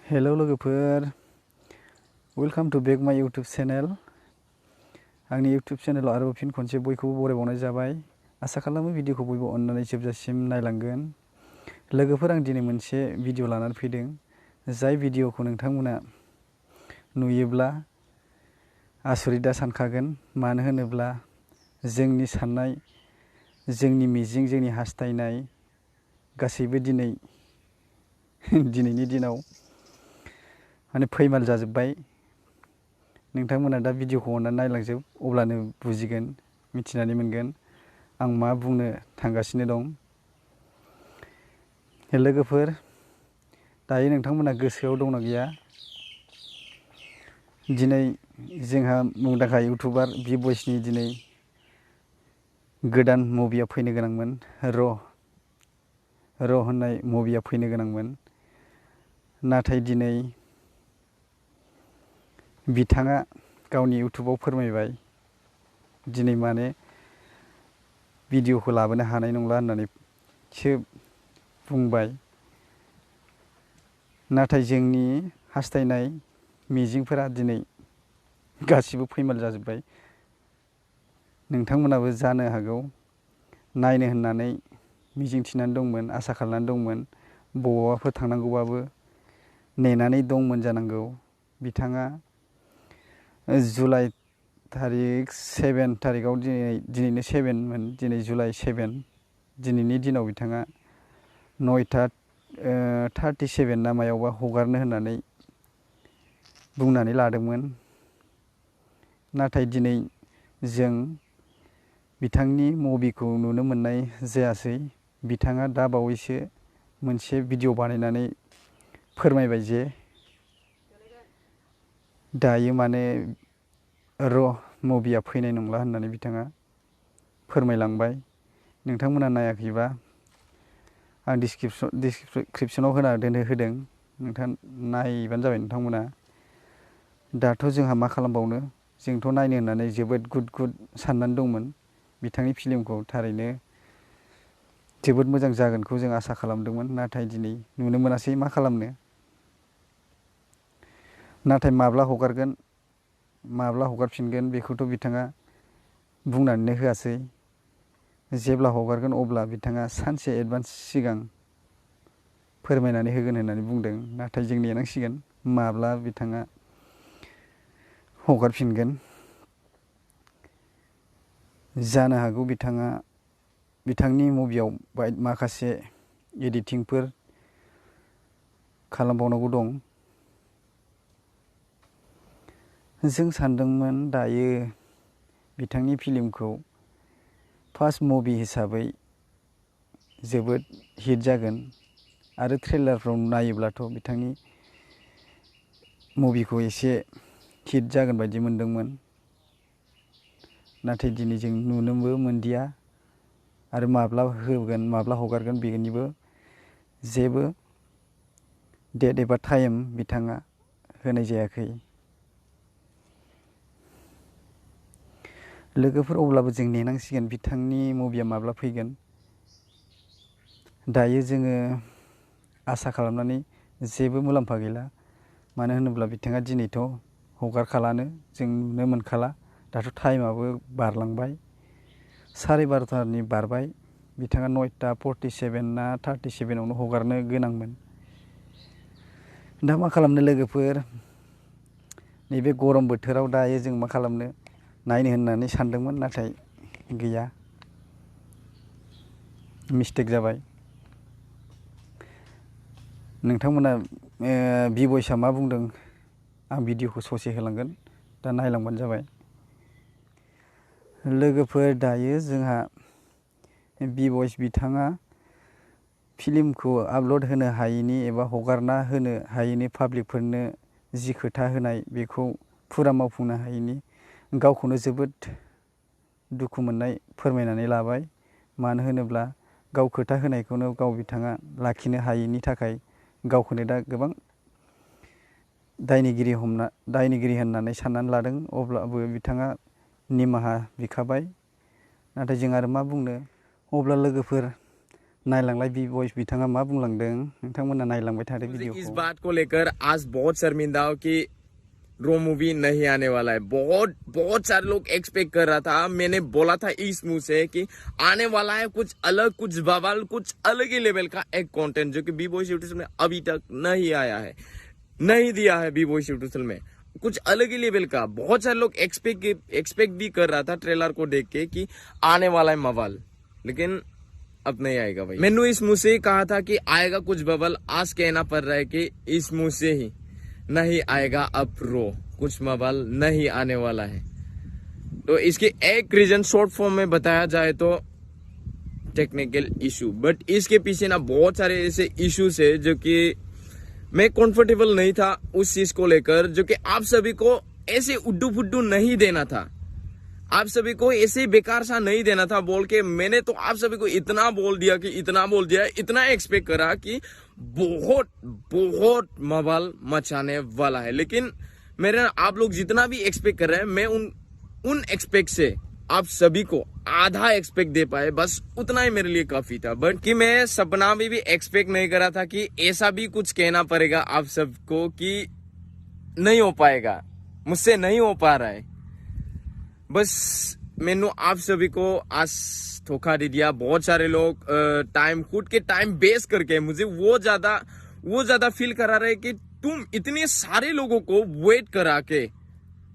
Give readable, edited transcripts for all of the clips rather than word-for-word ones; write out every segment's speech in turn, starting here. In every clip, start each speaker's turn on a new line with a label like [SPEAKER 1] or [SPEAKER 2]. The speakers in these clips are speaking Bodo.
[SPEAKER 1] हेलौ लोगोफोर, वेलकाम टू बेक माय इउटुब चेनेल। आंनि इउटुब चेनेलाव आरोबाव फिन खनसे बयखौबो बरायबावनाय जाबाय। आसा खालामो भिडिअखौ बयबो अननानै जोबजासिम नायलांगोन। लोगोफोर, आं दिनै मोनसे भिडिअ लानानै फैदों। जाय भिडिअखौ नोंथांमोना नुयोब्ला आसरितआ सानखागोन। मानो होनोब्ला जोंनि साननाय, जोंनि मिजिं, जोंनि हास्थायनाय गासैबो दिनैनि दिनाव माने फैमाल जाजोब्बाय। नोंथांमोना दा भिडिअखौ अननानै नायलांजोब, अब्लानो बुजिगोन, मिथिनानै मोनगोन आं मा बुंनो थांगासिनो दं। लोगोफोर, दायो नोंथांमोना गोसोआव दंना गैया? दिनै जोंहा मुंदांखा इउटुबार बि बयसनि दिनै गोदान मुभिया फैनो गोनांमोन। र' होननाय मुभिया फैनो गोनांमोन। नाथाय दिनै बिथाङा गावनि इउटुबाव फोरमायबाय दिनै माने भिडिअखौ लाबोनो हानाय नंला होननानैसो बुंबाय। नाथाय जोंनि हास्थायनाय मिजिंफोरा दिनै गासिबो फैमाल जाजोब्बाय। नोंथांमोनाबो जानो हागौ नायनो होननानै मिजिंथिनानै दंमोन, आसा खालामनानै दंमोन। बबावबाफोर थांनांगौबाबो नेनानै दंमोन जानांगौ। बिथाङा जुलाइ 7 थारिखआव दिनैनो 7मोन, दिनै जुलाइ 7। दिनैनि दिनाव बिथाङा 9:37 ना मायावबा हगारनो होननानै बुंनानै लादोंमोन। नाथाय दिनै जों बिथांनि मुभिखौ नुनो मोननाय जायासै। बिथाङा दा बावैसो मोनसे भिडिअ बानायनानै फोरमायबाय जे दायो माने मुभिया फैनाय नंला होननानै बिथाङा फोरमायलांबाय। नोंथांमोना नायाखैबा आं डिसक्रिपसनाव होदों, नोंथां नायबानो जाबाय। नोंथांमोना दाथ' जोंहा मा खालामबावनो, जोंथ' नायनो होननानै जोबोद गुद साननानै दंमोन। बिथांनि फिल्मखौ थारैनो जोबोद मोजां जागोनखौ जों आसा खालामदोंमोन। नाथाय दिनै नुनो मोनासै, मा खालामनो। नाथाय माब्ला हगारगोन, माब्ला हगारफिनगोन बेखौथ' बिथाङा बुंनानैनो होआसै। जेब्ला हगारगोन अब्ला बिथाङा सानसे एडभान्स सिगां फोरमायनानै होगोन होननानै बुंदों। नाथाय जों नेनांसिगोन माब्ला बिथाङा हगारफिनगोन। जानो हागौ बिथांनि मुभियाव माखासे एडिटिंफोर खालामबावनांगौ दं। जों सानदोंमोन दायो बिथांनि फिल्मखौ फार्स्ट मुभि हिसाबै जोबोद हिट जागोन। आरो ट्रेलारफ्राव नायोब्लाथ' बिथांनि मुभिखौ एसे हिट जागोन बायदि मोनदोंमोन। नाथाय दिनै जों नुनोबो मोनदिया। आरो माब्ला होगोन, माब्ला हगारगोन बेनिबो जेबो डेट एबा टाइम बिथाङा होनाय जायाखै। लोगोफोर, अब्लाबो जों नेनांसिगोन बिथांनि मुभिया माब्ला फैगोन। दायो जोङो आसा खालामनानै जेबो मुलाम्फा गैला। मानो होनोब्ला बिथाङा दिनैथ' हगारखालानो, जों नुनो मोनखाला। दाथ' टाइमाबो बारलांबाय, 12:30 बारबाय। बिथाङा 9:47 ना 37आवनो हगारनो गोनांमोन। दा मा खालामनो लोगोफोर, नैबे गरम बोथोराव दायो जों मा खालामनो, नायनो होननानै सानदोंमोन। नाथाय गैया, मिस्टेक जाबाय। नोंथांमोना बि बयसआ मा बुंदों, आं भिडिअखौ ससे होलांगोन, दा नायलांबानो जाबाय। लोगोफोर, दायो जोंहा बि बयस बिथाङा फिल्मखौ आपल'ड होनो हायैनि एबा हगारना होनो हायैनि, पाब्लिकफोरनो जि खोथा होनाय बेखौ फुरा मावफुंनो हायैनि गावखौनो जोबोद दुखु मोननाय फोरमायनानै लाबाय। मानो होनोब्ला गाव खोथा होनायखौनो बिथाङा लाखिनो हायैनि थाखाय गावखौनो दा गोबां दायनिगिरि होननानै साननानै लादों। अब्लाबो बिथाङा निमाहा बिखाबाय। नाथाय जों आरो मा बुंनो। अब्ला लोगोफोर, नायलांलाय बी बॉयज बिथाङा मा बुंलांदों नोंथांमोना नायलांबाय थादो वीडियोखौ।
[SPEAKER 2] इस बात को लेकर आज बहुत शर्मिंदा हूँ कि रो मूवी नहीं आने वाला है। बहुत सारे लोग एक्सपेक्ट कर रहा था, मैंने बोला था इस मुंह से कि आने वाला है कुछ अलग, कुछ बवाल, कुछ अलग ही लेवल का एक कंटेंट जो कि बी बॉयज यूट्यूब में अभी तक नहीं आया है, नहीं दिया है बी बॉयज यूट्यूब में, कुछ अलग ही लेवल का। बहुत सारे लोग एक्सपेक्ट भी कर रहा था ट्रेलर को देख के कि आने वाला है मवाल, लेकिन अब नहीं आएगा भाई। मैंने इस मुंह से ही कहा था कि आएगा कुछ बबल, आज कहना पड़ रहा है कि इस मुंह से ही नहीं आएगा अब रो, कुछ बबल नहीं आने वाला है। तो इसके एक रीजन शॉर्ट फॉर्म में बताया जाए तो टेक्निकल इशू, बट इसके पीछे ना बहुत सारे ऐसे इश्यूज है जो कि मैं कंफर्टेबल नहीं था उस चीज को लेकर, जो कि आप सभी को ऐसे उड्डू फुड्डू नहीं देना था, आप सभी को ऐसे बेकार सा नहीं देना था बोल के मैंने तो आप सभी को इतना बोल दिया कि इतना एक्सपेक्ट करा कि बहुत मवाल मचाने वाला है। लेकिन मेरे आप लोग जितना भी एक्सपेक्ट कर रहे हैं, मैं उन एक्सपेक्ट से आप सभी को आधा एक्सपेक्ट दे पाए, बस उतना ही मेरे लिए काफी था। बट कि मैं सपना में भी एक्सपेक्ट नहीं करा था कि ऐसा भी कुछ कहना पड़ेगा आप सबको कि नहीं हो पाएगा, मुझसे नहीं हो पा रहा है। बस मैंने आप सभी को आज धोखा दे दिया। बहुत सारे लोग खुद के टाइम बेस करके मुझे वो ज्यादा फील करा रहे कि तुम इतने सारे लोगों को वेट करा के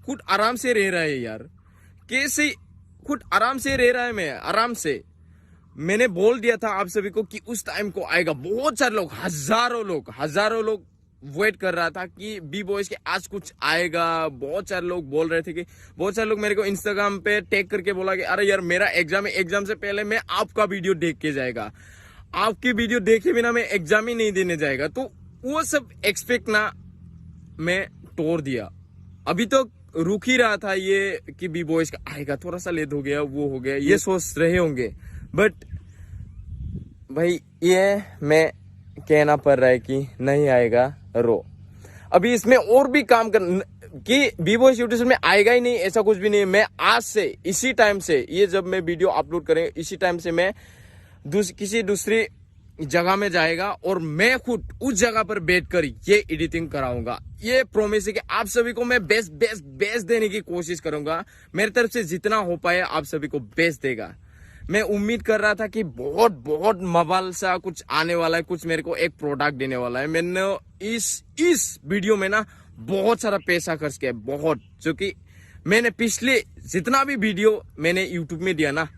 [SPEAKER 2] खुद आराम से रह रहा है यार, कैसे खुद आराम से रह रहा है। मैं आराम से मैंने बोल दिया था आप सभी को कि उस टाइम को आएगा। बहुत सारे लोग, हजारों लोग वेट कर रहा था कि बी बॉयज के आज कुछ आएगा। बहुत सारे लोग बोल रहे थे कि बहुत सारे लोग मेरे को इंस्टाग्राम पे टैग करके बोला कि अरे यार मेरा एग्जाम है, एग्जाम से पहले मैं आपका वीडियो देख के जाएगा, आपकी वीडियो देखे बिना मैं एग्जाम ही नहीं देने जाएगा। तो वो सब एक्सपेक्ट ना मैं तोड़ दिया। अभी तो रुक ही रहा था ये कि बी बॉयज का आएगा, थोड़ा सा लेट हो गया, वो हो गया, ये सोच रहे होंगे। बट भाई ये मैं कहना पड़ रहा है कि नहीं आएगा रो। अभी इसमें और भी काम कर कि बी बॉयज यूट्यूब में आएगा ही नहीं, ऐसा कुछ भी नहीं। मैं आज से इसी टाइम से, ये जब मैं वीडियो अपलोड करें इसी टाइम से मैं किसी दूसरी जगह में जाएगा और मैं खुद उस जगह पर बैठकर ये एडिटिंग कराऊंगा। ये प्रॉमिस है कि आप सभी को मैं बेस्ट देने की कोशिश करूंगा। मेरी तरफ से जितना हो पाए आप सभी को बेस्ट देगा। मैं उम्मीद कर रहा था कि बहुत मवाल सा कुछ आने वाला है, कुछ मेरे को एक प्रोडक्ट देने वाला है। मैंने इस वीडियो में ना बहुत सारा पैसा खर्च किया, बहुत, जो कि मैंने पिछले जितना भी वीडियो मैंने यूट्यूब में दिया ना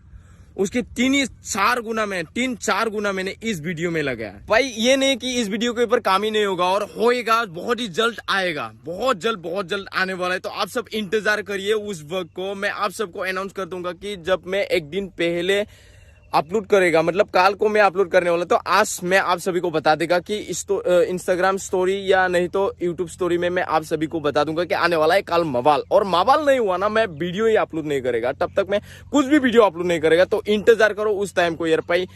[SPEAKER 2] उसके 3-4 गुना मैंने इस वीडियो में लगाया। भाई ये नहीं कि इस वीडियो के ऊपर काम ही नहीं होगा, और होएगा, बहुत ही जल्द आएगा, बहुत जल्द आने वाला है। तो आप सब इंतजार करिए उस वक्त को। मैं आप सबको अनाउंस कर दूंगा कि जब मैं एक दिन पहले अपलोड करेगा, मतलब कल को मैं अपलोड करने वाला, तो आज मैं आप सभी को बता देगा कि इंस्टाग्राम स्टोरी या नहीं तो यूट्यूब स्टोरी में मैं आप सभी को बता दूंगा कि आने वाला है कल मवाल। और मवाल नहीं हुआ ना, मैं वीडियो ही अपलोड नहीं करेगा, तब तक मैं कुछ भी वीडियो अपलोड नहीं करेगा। तो इंतजार करो उस टाइम को यार। भाई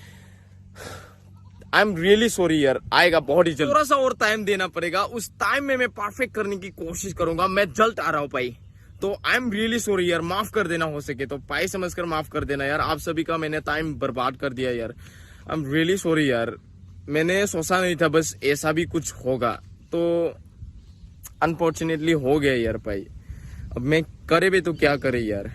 [SPEAKER 2] आई एम रियली सॉरी यार, आएगा बहुत ही जल्द, थोड़ा सा और टाइम देना पड़ेगा। उस टाइम में मैं परफेक्ट करने की कोशिश करूंगा। मैं जल्द आ रहा हूँ भाई, तो आई एम रियली सॉरी यार, माफ कर देना हो सके तो, भाई समझकर माफ कर देना यार। आप सभी का मैंने टाइम बर्बाद कर दिया यार, आई एम रियली सॉरी यार। मैंने सोचा नहीं था बस ऐसा भी कुछ होगा, तो अनफॉर्चुनेटली हो गया यार भाई। अब मैं करे भी तो क्या करे यार।